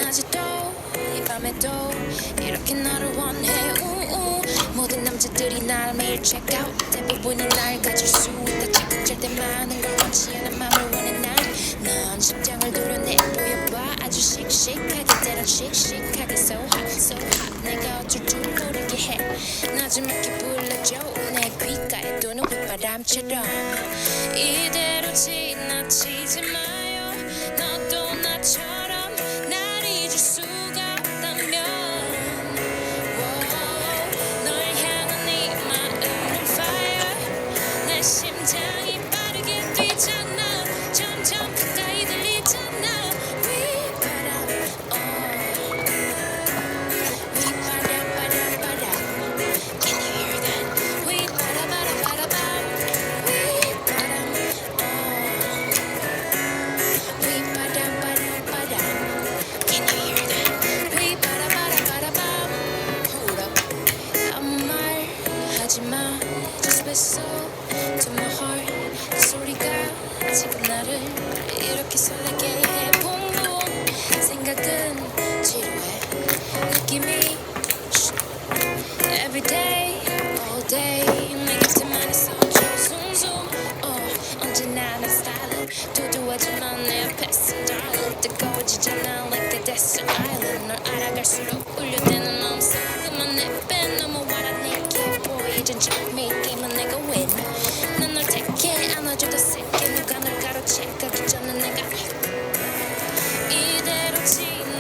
낮에도 이 밤에도 이렇게 너를 원해 모든 남자들이 날 매일 check out 대부분이 날 가질 수 있다 지금 때 많은 걸 원치 않은 맘을 원해 넌 심장을 도려내 보여봐 아주 씩씩하게 때론 씩씩하게 so hot 내가 어쩔 줄 모르게 해 나 좀 이렇게 불러줘 내 귓가에 도는 휘바람처럼 이대로 지나치지 마요 너도 나처럼 날 잊을 수가 없다면 널 향한 이 마음은 fire 내 심장이 빠르게 뛰잖아 점점 가까이 들리잖아 휘바람 휘바람바람바람 Can you hear that? 휘바라바라바라밤 휘바람 휘바람바람바람 Can you hear that? 휘바라바라바라밤 Hold up 아무 말 하지마 Just whistle to my heart 그 소리가 지금 나를 이렇게 설레게 해 붕붕 생각은 지루해 느낌이 Every day, all day 내 곁에만 있어 zoom 언제나 난 stylin' 도도하지만 내 앞에서 darling 뜨거워지잖아 like a desert island 널 알아갈수록 울려대는 마음속 그만 내빼 넘어와라 내게 보이던 me 게임은 내가 win 난 널 택해 안아줘도 새게 누가 널 가로채 가기 전에 내가 이대로 지나